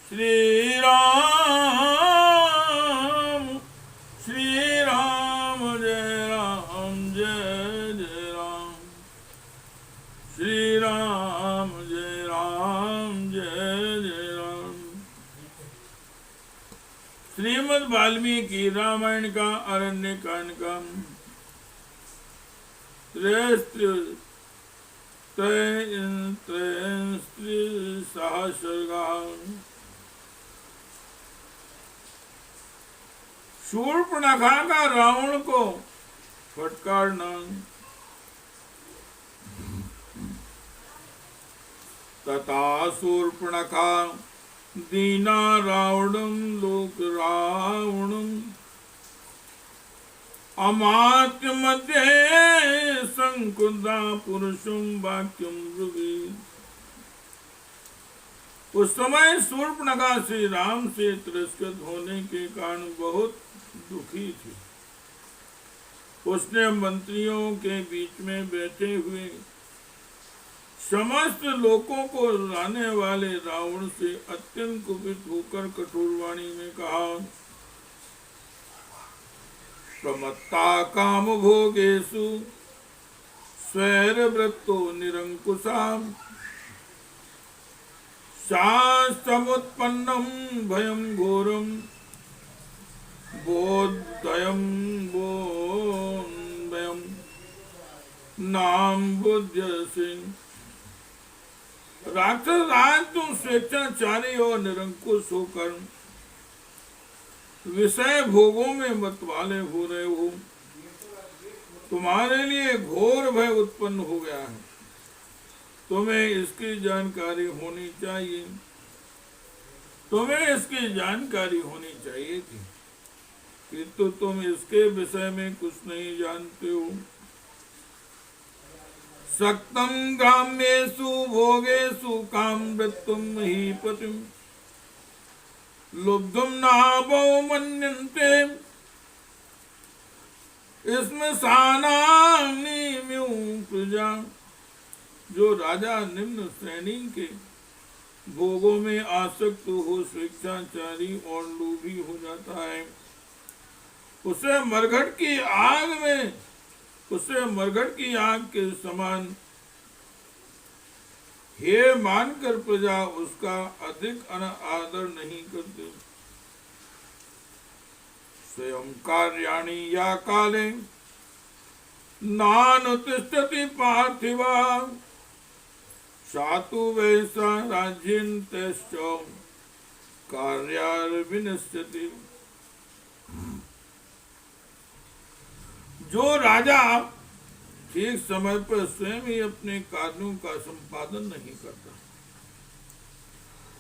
श्री राम जय राम जय जय राम। श्री राम जय जय राम। श्रीमद् वाल्मीकि रामायण का अरण्य कांड का सहस्रगा। शूर्पणखा का रावण को फटकारना तथा शूर्पणखा दीना रावणं लोक रावणं अमात्य मध्ये संकुदा पुरुषं वाक्यं ब्रुवीत्। उस समय शूर्पणखा श्री राम से तिरस्कृत होने के कारण बहुत दुखी थी। उसने मंत्रियों के बीच में बैठे हुए समस्त लोगों को लाने वाले रावण से अत्यंत कुपित होकर कठोर वाणी में कहा, प्रमत्ता काम भोगेषु स्वैरवृत्तो निरंकुशा शास्त्रमुत्पन्नं भयं घोरं बोधयं बोधयं नाम बुद्ध्यसि। राक्षस राज, तुम स्वेच्छाचारी और निरंकुश होकर विषय भोगों में मतवाले हो रहे हो। तुम्हारे लिए घोर भय उत्पन्न हो गया है। तुम्हें इसकी जानकारी होनी चाहिए। तुम्हें इसकी जानकारी होनी चाहिए थी, किंतु तुम इसके विषय में कुछ नहीं जानते हो। सक्तं ग्राम्येषु भोगेषु कामवृत्तुं हि पतिम् लुब्धुं नाभो मन्यन्ते स्मशानानि प्रजा। जो राजा निम्न श्रेणी के भोगों में आसक्त हो स्वेच्छाचारी और लोभी हो जाता है, उसे मरघट की आग के समान हे मानकर प्रजा उसका अधिक आदर नहीं करते। स्वयं कार्याणि या काले नानुतिष्ठति पार्थिवा सातु वैसा राज्यं तैश्च कार्यार्विनश्यति। जो राजा ठीक समय पर स्वयं ही अपने कार्यों का संपादन नहीं करता,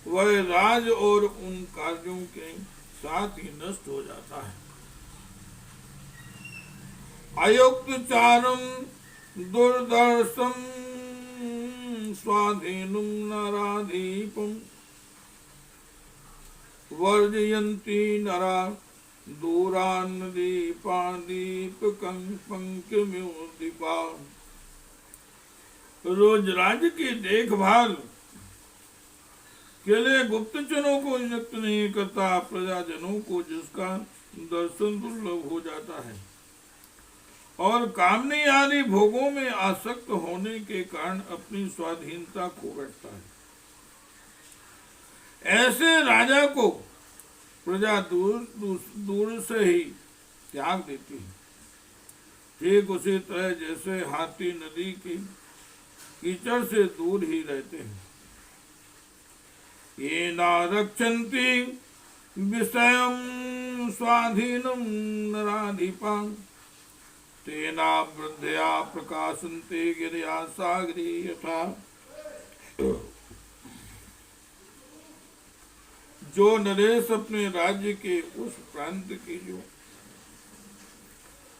वह राज और उन कार्यों के साथ ही नष्ट हो जाता है। अयुक्त चारम दुर्दर्शम स्वाधीनम नराधीपम वर्जयन्ति नरा दूरान् दीपादीपकं पंक्तिम्योदीपा। रोज राज्य की देखभाल के लिए गुप्तचरों को नियुक्त नहीं करता। प्रजाजनों को जिसका दर्शन दुर्लभ हो जाता है और कामनी आदि भोगों में आसक्त होने के कारण अपनी स्वाधीनता खो बैठता है, ऐसे राजा को प्रजा दूर से ही त्याग देती है। ठीक उसी तरह जैसे हाथी नदी की कीचड़ से दूर ही रहते हैं। ये ना रक्षन्ति विषयं स्वाधीनं नराधिपा तेना वृद्धया प्रकाशन्ते गिरया सागरी यथा। जो नरेश अपने राज्य के उस प्रांत की जो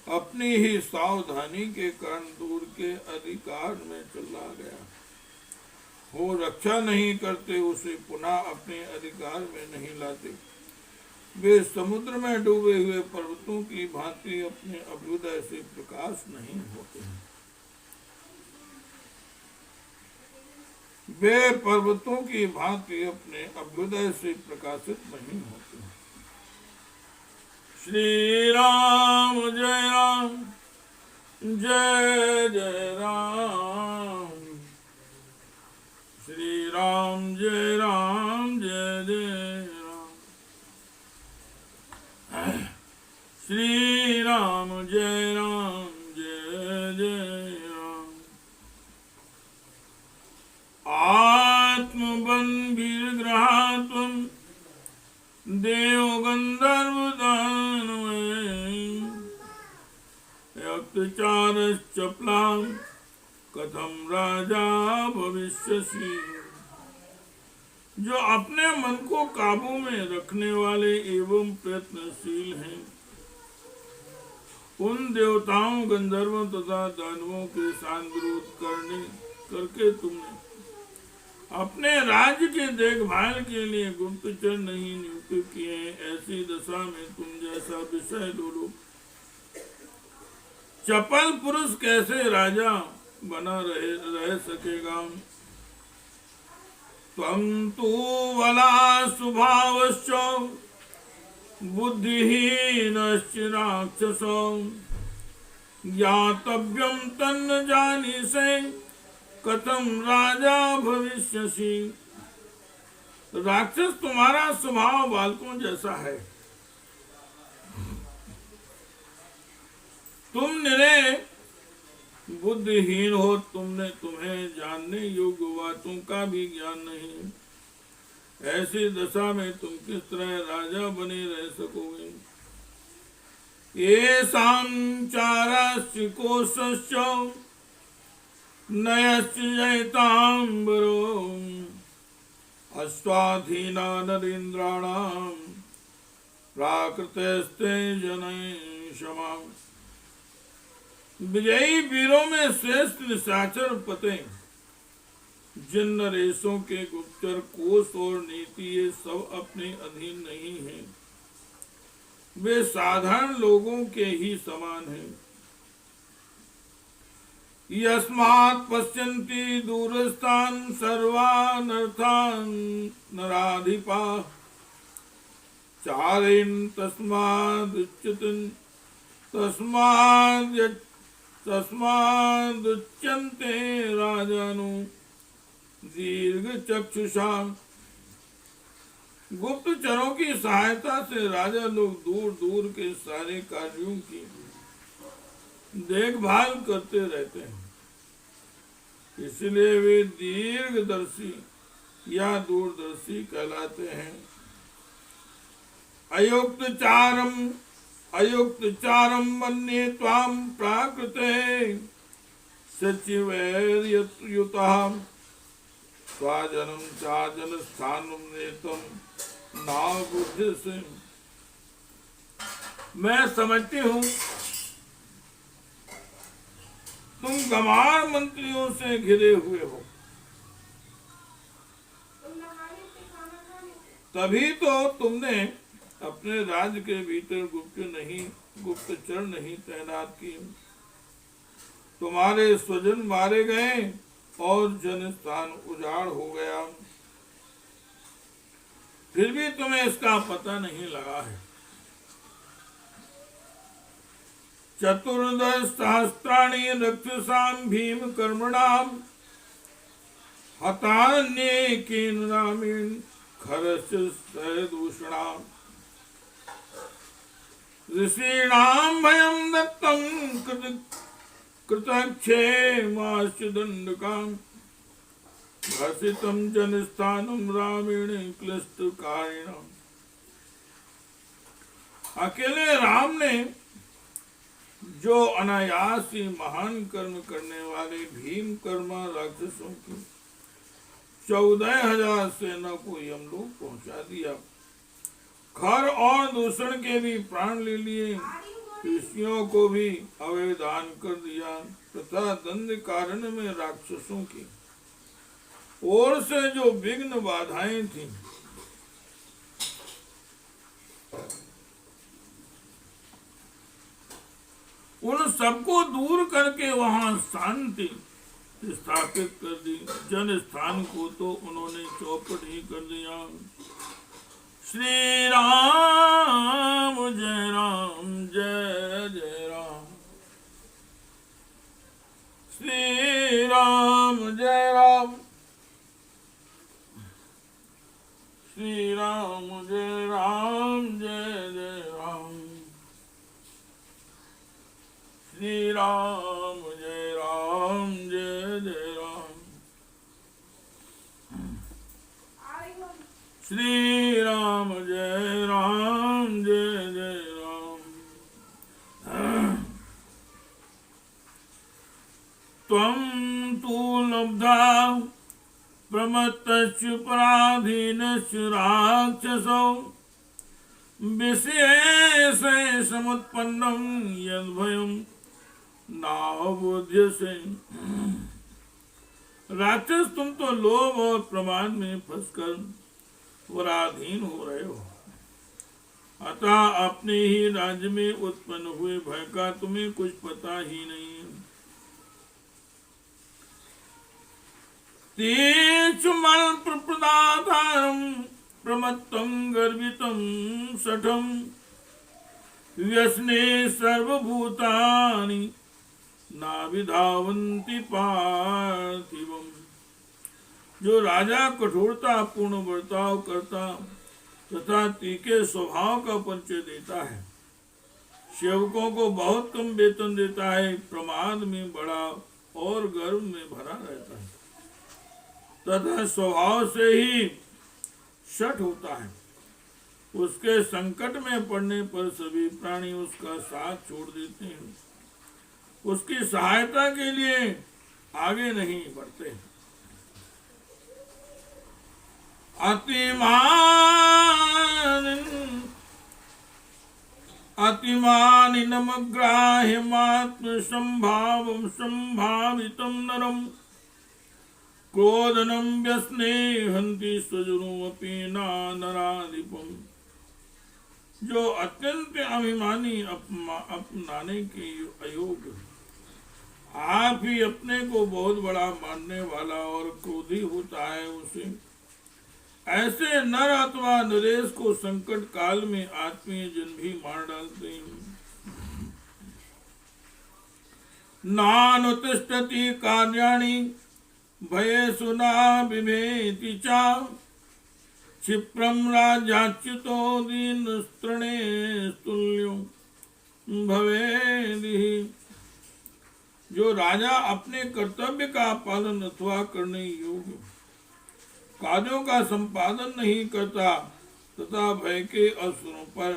अपनी ही सावधानी के कारण दूर के अधिकार में चला गया हो रक्षा नहीं करते, उसे पुनः अपने अधिकार में नहीं लाते। वे समुद्र में डूबे हुए पर्वतों की भांति अपने अभ्युदय से प्रकाश नहीं होते हैं। वे पर्वतों की भांति अपने अभ्युदय से प्रकाशित नहीं होते। श्री राम जय राम जय जय राम, श्री राम जय जय राम, श्री राम जय जय राम। आत्मबन वीर ग्रहात्म देव गंधर्व दानव यक्तचारश्चपला कथम राजा भविष्यसि। जो अपने मन को काबू में रखने वाले एवं प्रयत्नशील हैं, उन देवताओं गंधर्वों तथा दानवों के साथ विरोध करके तुमने अपने राज्य के देखभाल के लिए गुप्तचर नहीं नियुक्त किए। ऐसी दशा में तुम जैसा विषय लोलुप चपल पुरुष कैसे राजा बना रह सकेगा। त्वं तु वला स्वभावश्च बुद्धिहीनश्च राक्षसो ज्ञातव्यं तन्न जानीसे कथम राजा भविष्यसि। राक्षस तुम्हारा स्वभाव बालकों जैसा है। तुम निरे बुद्धिहीन हो, तुम्हें जानने योग्य बातों का भी ज्ञान नहीं। ऐसी दशा में तुम किस तरह राजा बने रह सकोगे। येषां चारस्य कोशस्य नयश्च जयतांबरो अश्वाधीना नरेन्द्राणां प्राकृतस्ते जनैः क्षमा। विजयी वीरों में श्रेष्ठ निशाचर पते, जिन नरेशों के गुप्तचर कोष और नीति ये सब अपने अधीन नहीं हैं, वे साधारण लोगों के ही समान हैं। यस्मात् पश्यन्ति दूरस्थान् सर्वानर्थान् नराधिपा चारयन् तस्मादुच्यन्ते राजानो दीर्घ चक्षुषा। गुप्तचरों की सहायता से राजा लोग दूर दूर के सारे कार्यों की देखभाल करते रहते हैं, इसलिए वे दीर्घदर्शी या दूरदर्शी कहलाते हैं। अयुक्त चारम मन्ये त्वाम प्राकृते सचिवैर्युतः स्वाजनम चाजन स्थानम नेतम नाबुद्धि से। मैं समझती हूँ तुम गंवार मंत्रियों से घिरे हुए हो, तभी तो तुमने अपने राज्य के भीतर गुप्तचर नहीं तैनात किए। तुम्हारे स्वजन मारे गए और जन स्थान उजाड़ हो गया, फिर भी तुम्हें इसका पता नहीं लगा है। चतुर्दश सहस्राणि रक्षसां भीम कर्मणां हतान्येकेन रामेण खरस्य सदूषणाम्। ऋषीणां भयं दत्तं कृतक्षेमाश्च दण्डकाम् भसितं जनस्थानं रामेण क्लिष्टकारिणाम्। अकेले राम ने जो अनायास ही महान कर्म करने वाले भीम कर्मा राक्षसों की 14,000 सेना को यमलोक पहुंचा दिया, खर और दूषण के भी प्राण ले लिए, ऋषियों को भी अवैधान कर दिया तथा दंड कारण में राक्षसों की ओर से जो विघ्न बाधाएं थीं उन सबको दूर करके वहां शांति स्थापित कर दी। जन स्थान को तो उन्होंने चौपट ही कर दिया। श्री राम जय राम जय जय राम। श्री राम जय राम। श्री राम जय राम जय जय राम। श्री राम जय राम जय जय राम। श्री राम जय राम जय जय राम। त्वं तु लब्धा प्रमत्तस्य पराधीनस्य राक्षसो विशेषे समुत्पन्नं यद्भयं नावबोध्यसे। राक्षस, तुम तो लोभ और प्रमाद में फंसकर पराधीन हो रहे हो, अतः अपने ही राज्य में उत्पन्न हुए भय का तुम्हें कुछ पता ही नहीं है। तेचुमल प्रदातारं प्रमत्तं गर्वितं शठं व्यसने सर्वभूतानि नाभिधावन्ति पार्थिवम्। जो राजा कठोरता पूर्ण बर्ताव करता तथा तीखे स्वभाव का परिचय देता है, सेवकों को बहुत कम वेतन देता है, प्रमाद में बड़ा और गर्व में भरा रहता है तथा स्वभाव से ही शठ होता है, उसके संकट में पड़ने पर सभी प्राणी उसका साथ छोड़ देते हैं, उसकी सहायता के लिए आगे नहीं बढ़ते। अतिमानिनमग्राह्यमात्म संभावं संभावितं नरम क्रोधनं व्यसने हन्ति स्वजनोऽपि नराधिपम्। जो अत्यंत अभिमानी अपनाने के अयोग्य, आप ही अपने को बहुत बड़ा मानने वाला और क्रोधी होता है, उसे ऐसे नर अथवा नरेश को संकट काल में आत्मीय जन भी मार डालते हैं। नानुतिष्ठति कार्याणि भयेषु न बिभेति च क्षिप्रं राज्याच्युतो दीनस्तृणे तुल्यो भवेदिहि। जो राजा अपने कर्तव्य का पालन अथवा करने योग्य कार्यों का संपादन नहीं करता तथा भय के असुरों पर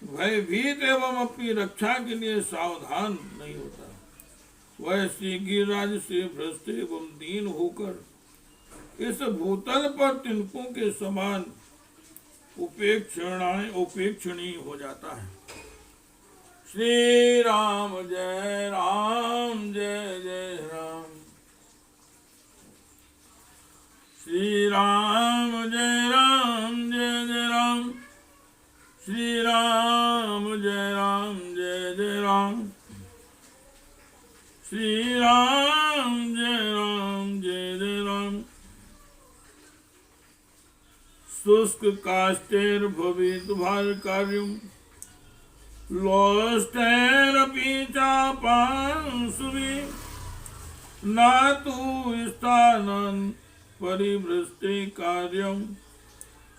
भयभीत एवं अपनी रक्षा के लिए सावधान नहीं होता, वह श्री गिरिराज से भ्रष्ट एवं दीन होकर इस भूतल पर तिनकों के समान उपेक्षणीय हो जाता है। श्री राम जय राम जय जय राम। श्री राम जय राम जय जय राम। श्री राम जय राम जय जय राम। श्री राम जय राम जय जय राम। शुष्क काष्ठैर्भवेत् भार कार्यम् लोष्टैरपि चापांशुभिः न तु स्थानं परिभ्रष्टे कार्यं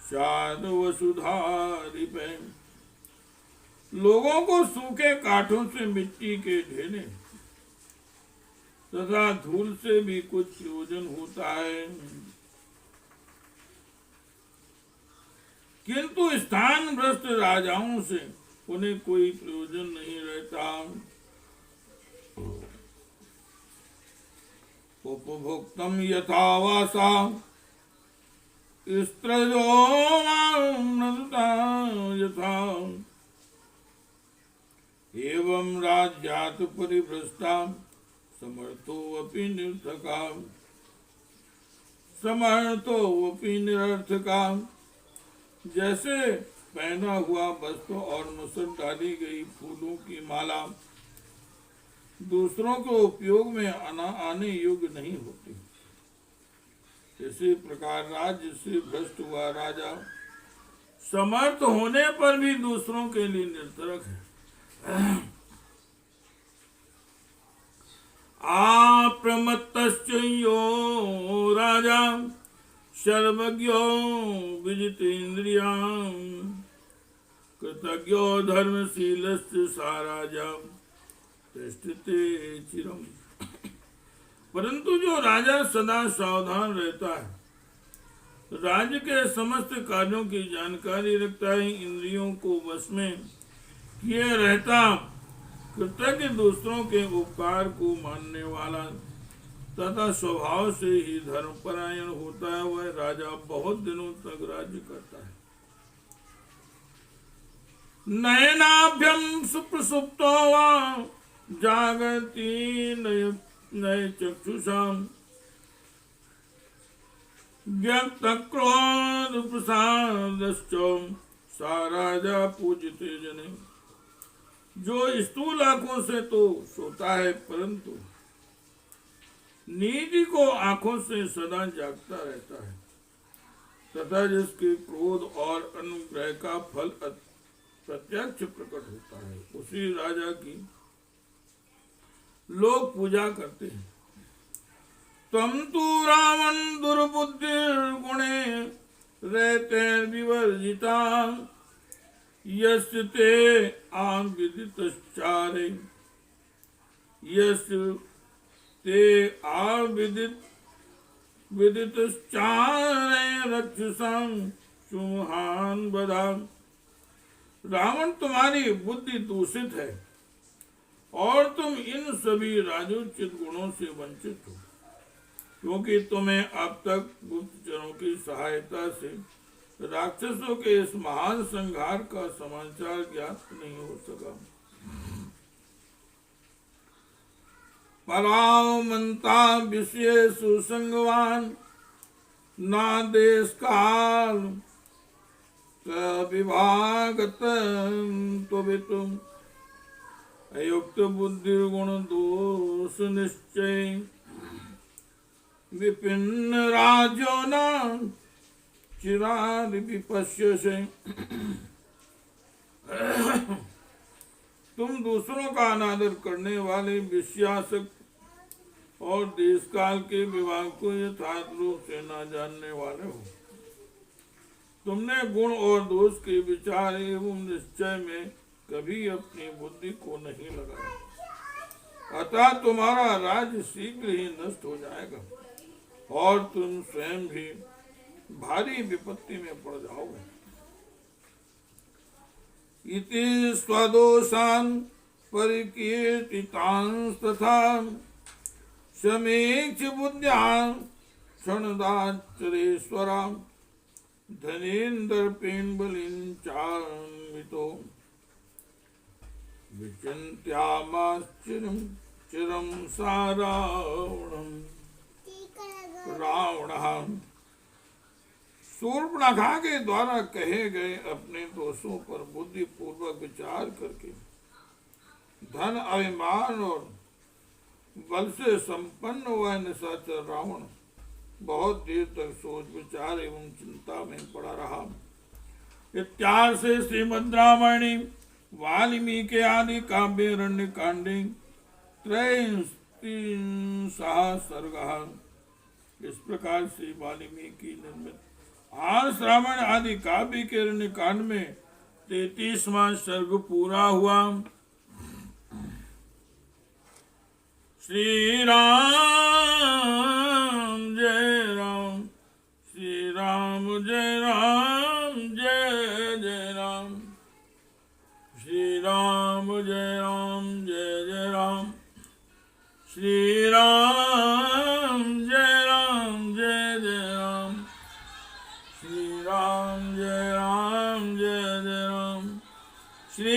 शाद वसुधारिपे। लोगों को सूखे काठों से मिट्टी के ढेले तथा धूल से भी कुछ प्रयोजन होता है, किंतु स्थान भ्रष्ट राजाओं से उन्हें कोई प्रयोजन नहीं रहता। उपभोक्तम यथा वासा स्त्रजो नदता यथा एवं राज्यात् परिभ्रष्टा समर्थोऽपि निरर्थका। जैसे पहना हुआ वस्त्र और मुसर डाली गई फूलों की माला दूसरों को उपयोग में आने योग्य नहीं होती। इसी प्रकार राज्य से भ्रष्ट हुआ राजा समर्थ होने पर भी दूसरों के लिए निरर्थक है। आप्रमत्तश्च यो राजा सर्वज्ञो विजितेन्द्रियां कृतज्ञो धर्मशीलश्च सा राजा तिष्ठते चिरम। परंतु जो राजा सदा सावधान रहता है, राज्य के समस्त कार्यों की जानकारी रखता है, इंद्रियों को वश में किए रहता, कृतज्ञ दूसरों के उपकार को मानने वाला तथा स्वभाव से ही धर्मपरायण होता है, वह राजा बहुत दिनों तक राज्य करता है। नयनाभ्यम सुप्रसुप्तो वा जागती नय चक्षुषाम व्यक्त क्रोध प्रसादश्च सा राजा पूजिते जने। जो स्थूल आंखों से तो सोता है, परंतु नीति को आंखों से सदा जागता रहता है, तथा जिसके क्रोध और अनुग्रह का फल प्रत्यक्ष प्रकट होता है, उसी राजा की लोग पूजा करते हैं। तम तु रावण दुर्बुद्धिर्गुणे रहते विवर्जिता यस्य ते आम विदितश्चारे यस्य ते आम विदितश्चारे रक्षसां सुमहान बधा। रावण तुम्हारी बुद्धि दूषित है और तुम इन सभी राजोचित गुणों से वंचित हो, क्योंकि तुम्हें अब तक गुप्तचरों की सहायता से राक्षसों के इस महान संहार का समाचार ज्ञात नहीं हो सका। परामंता विषय सुसंगवान ना देश काल विभागत तुम अयुक्त बुद्धि गुण दोष निश्चय विपिन राजो न चिरार विपश्य से। तुम दूसरों का अनादर करने वाले विश्वासक और देश काल के विभाग को यथार्थ रूप से न जानने वाले हो। तुमने गुण और दोष के विचार एवं निश्चय में कभी अपनी बुद्धि को नहीं लगाया, अतः तुम्हारा राज्य शीघ्र ही नष्ट हो जाएगा और तुम स्वयं भी भारी विपत्ति में पड़ जाओगे। इति स्वदोषान् परिकीर्तितान् तथा समीक्ष बुद्ध्यां क्षणदाचरेश्वरां धनेन्द्रपेन बलिं चान्वितो विचिन्त्यामाश्चिरं चिरं सा रावणः। शूर्पणखा के द्वारा कहे गए अपने दोषों पर बुद्धि पूर्वक विचार करके धन, अभिमान और बल से संपन्न हुआ निशाचर रावण बहुत देर तक सोच विचार एवं चिंता में पड़ा रहा। इत्यादि से श्रीमद् रामायणे वाल्मीकि आदि काव्यारण्य कांडे त्रयः सर्गः। इस प्रकार से वाल्मीकि निर्मित आर्ष रामायण आदि काव्य के अरण्य कांड में 33वां सर्ग पूरा हुआ। श्री राम जय राम, श्री राम जय राम, जय जय राम, श्री राम जय राम, जय जय राम, श्री राम जय राम, जय जय राम, श्री राम जय राम, जय जय राम, श्री